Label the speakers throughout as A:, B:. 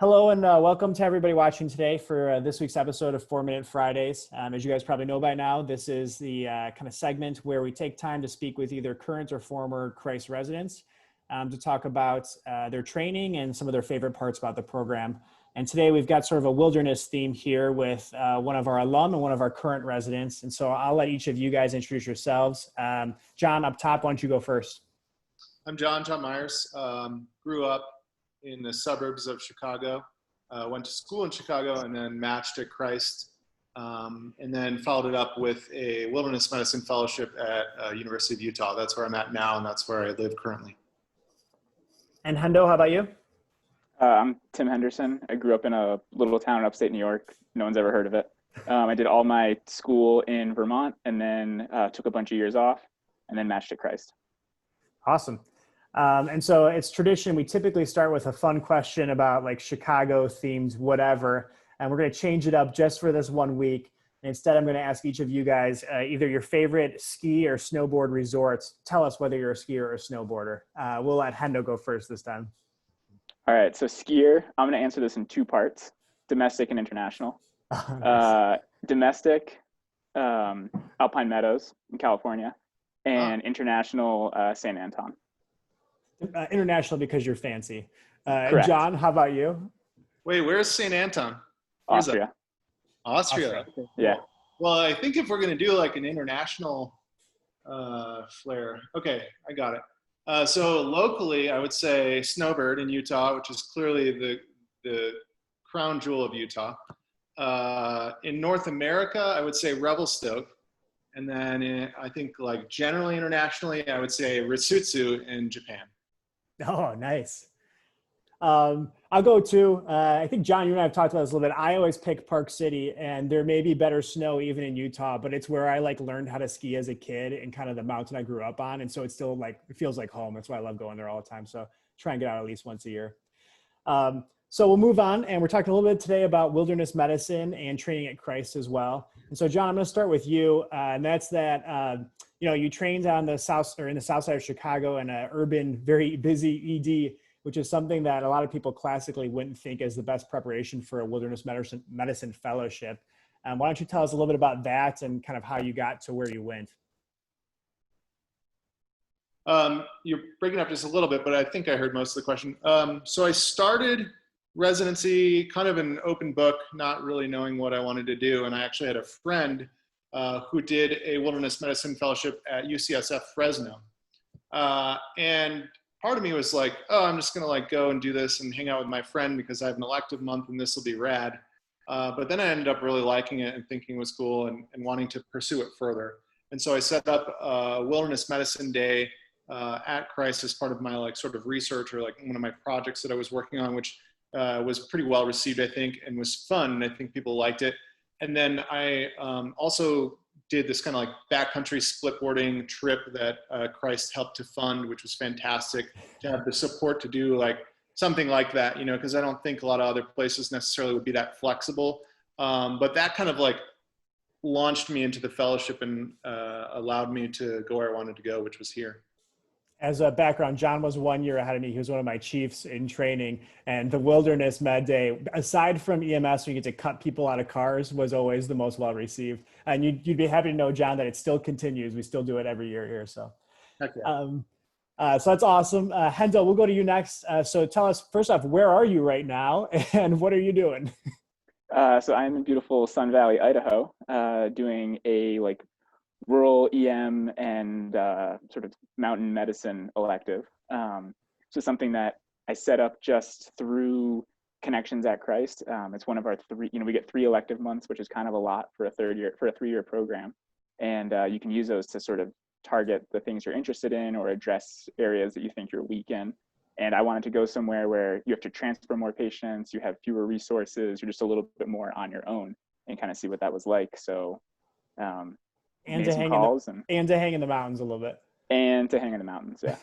A: Hello and welcome to everybody watching today for this week's episode of 4-Minute Fridays. As you guys probably know by now, this is the kind of segment where we take time to speak with either current or former Christ residents to talk about their training and some of their favorite parts about the program. And today we've got sort of a wilderness theme here with one of our alum and one of our current residents. And so I'll let each of you guys introduce yourselves. John, up top, why don't you go first?
B: I'm John Meyers. Grew up in the suburbs of Chicago, went to school in Chicago and then matched at Christ, and then followed it up with a wilderness medicine fellowship at University of Utah. That's where I'm at now, and that's where I live currently.
A: And Hendo, how about you?
C: I'm Tim Henderson. I grew up in a little town in upstate New York. No one's ever heard of it. I did all my school in Vermont and then took a bunch of years off and then matched at Christ.
A: Awesome. And so it's tradition. We typically start with a fun question about like Chicago themed, whatever. And we're going to change it up just for this 1 week. And instead, I'm going to ask each of you guys either your favorite ski or snowboard resorts. Tell us whether you're a skier or a snowboarder. We'll let Hendo go first this time.
C: All right. So skier, I'm going to answer this in two parts, domestic and international. Nice. Domestic, Alpine Meadows in California, and international, St. Anton.
A: International because you're fancy.
C: John,
A: how about you?
B: Wait, where's St. Anton?
C: Austria.
B: Austria.
C: Okay. Yeah.
B: Well, I think if we're going to do like an international flair. Okay, I got it. So locally, I would say Snowbird in Utah, which is clearly the crown jewel of Utah. In North America, I would say Revelstoke. And then I think like generally internationally, I would say Risutsu in Japan.
A: Oh, nice. I'll go too. I think, John, you and I have talked about this a little bit. I always pick Park City, and there may be better snow even in Utah, but it's where I like learned how to ski as a kid and kind of the mountain I grew up on. And so it's still like, it feels like home. That's why I love going there all the time. So try and get out at least once a year. So we'll move on, and we're talking a little bit today about wilderness medicine and training at Christ as well. And so, John, I'm going to start with you, and that's that, you trained on the south or in the south side of Chicago in an urban, very busy ED, which is something that a lot of people classically wouldn't think is the best preparation for a wilderness medicine fellowship. Why don't you tell us a little bit about that and kind of how you got to where you went?
B: You're breaking up just a little bit, but I think I heard most of the question. So I started residency kind of an open book, not really knowing what I wanted to do. And I actually had a friend who did a wilderness medicine fellowship at UCSF Fresno. And part of me was like, oh, I'm just going to like go and do this and hang out with my friend because I have an elective month and this will be rad. But then I ended up really liking it and thinking it was cool and wanting to pursue it further. And so I set up a wilderness medicine day at Christ as part of my like sort of research or like one of my projects that I was working on, which was pretty well received, I think, and was fun. I think people liked it. And then I also did this kind of like backcountry splitboarding trip that Christ helped to fund, which was fantastic to have the support to do like something like that, because I don't think a lot of other places necessarily would be that flexible. But that kind of like launched me into the fellowship and allowed me to go where I wanted to go, which was here.
A: As a background, John was 1 year ahead of me. He was one of my chiefs in training, and the Wilderness Med Day, aside from EMS, where you get to cut people out of cars, was always the most well received. And you'd be happy to know, John, that it still continues. We still do it every year here. So,
B: Heck yeah.
A: So that's awesome. Hendo, we'll go to you next. So tell us, first off, where are you right now, and what are you doing?
C: So I'm in beautiful Sun Valley, Idaho, doing a like rural EM and sort of mountain medicine elective. So something that I set up just through connections at Christ. It's one of our three, we get 3 elective months, which is kind of a lot for a 3-year program. And you can use those to sort of target the things you're interested in or address areas that you think you're weak in. And I wanted to go somewhere where you have to transfer more patients, you have fewer resources, you're just a little bit more on your own, and kind of see what that was like. So,
A: and to hang in the mountains a little bit.
C: And to hang in the mountains, yeah.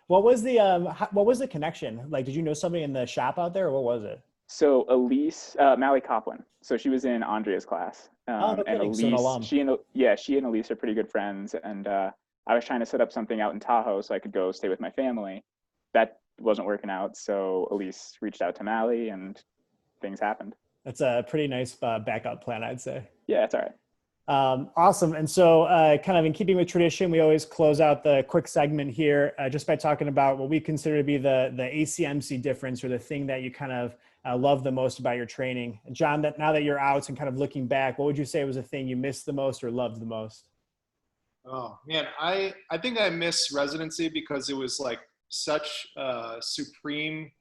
A: What was the connection? Like, did you know somebody in the shop out there, or what was it?
C: So Elise, Mally Coplin. So she was in Andrea's class. And Elise, she and Elise are pretty good friends. And I was trying to set up something out in Tahoe so I could go stay with my family. That wasn't working out. So Elise reached out to Mally and things happened.
A: That's a pretty nice backup plan, I'd say.
C: Yeah, it's all right.
A: Awesome. And so kind of in keeping with tradition, we always close out the quick segment here just by talking about what we consider to be the ACMC difference, or the thing that you kind of love the most about your training. John, that now that you're out and kind of looking back, what would you say was the thing you missed the most or loved the most?
B: Oh man, I think I miss residency because it was like such a supreme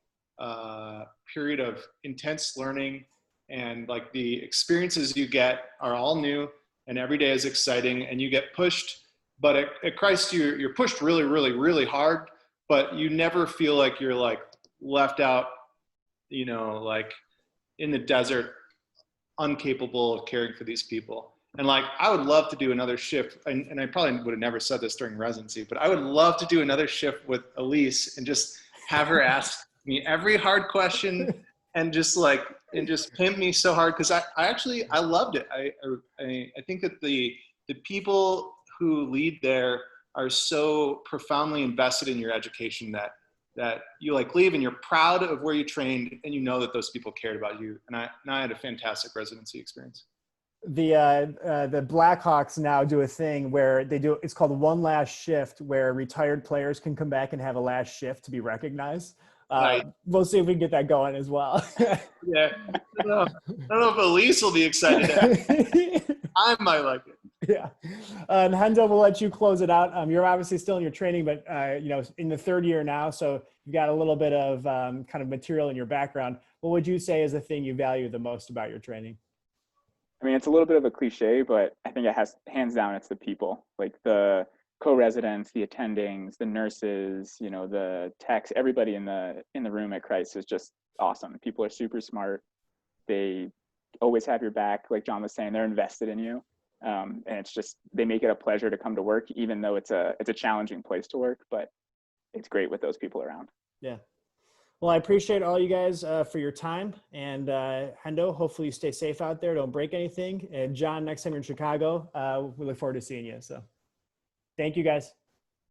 B: period of intense learning, and like the experiences you get are all new, and every day is exciting, and you get pushed, but at Christ you're pushed really, really, really hard, but you never feel like you're like left out, you know, like in the desert, incapable of caring for these people. And like, I would love to do another shift, and I probably would have never said this during residency, but I would love to do another shift with Elise and just have her ask me every hard question and just pimp me so hard. Cause I loved it. I think that the people who lead there are so profoundly invested in your education that you like leave and you're proud of where you trained, and you know that those people cared about you. And I had a fantastic residency experience.
A: The Blackhawks now do a thing where it's called one last shift, where retired players can come back and have a last shift to be recognized.
B: Right.
A: We'll see if we can get that going as well.
B: Yeah. I don't know if Elise will be excited. I might like it.
A: Yeah. And Hendo, we'll let you close it out. You're obviously still in your training, but you know, in the third year now, so you've got a little bit of kind of material in your background. What would you say is the thing you value the most about your training?
C: I mean, it's a little bit of a cliche, but I think it has, hands down, it's the people, like the co-residents, the attendings, the nurses, you know, the techs, everybody in the room at Christ is just awesome. People are super smart. They always have your back. Like John was saying, they're invested in you. And it's just, they make it a pleasure to come to work, even though it's a challenging place to work, but it's great with those people around.
A: Yeah. Well, I appreciate all you guys for your time. And Hendo, hopefully you stay safe out there. Don't break anything. And John, next time you're in Chicago, we look forward to seeing you. So thank you guys.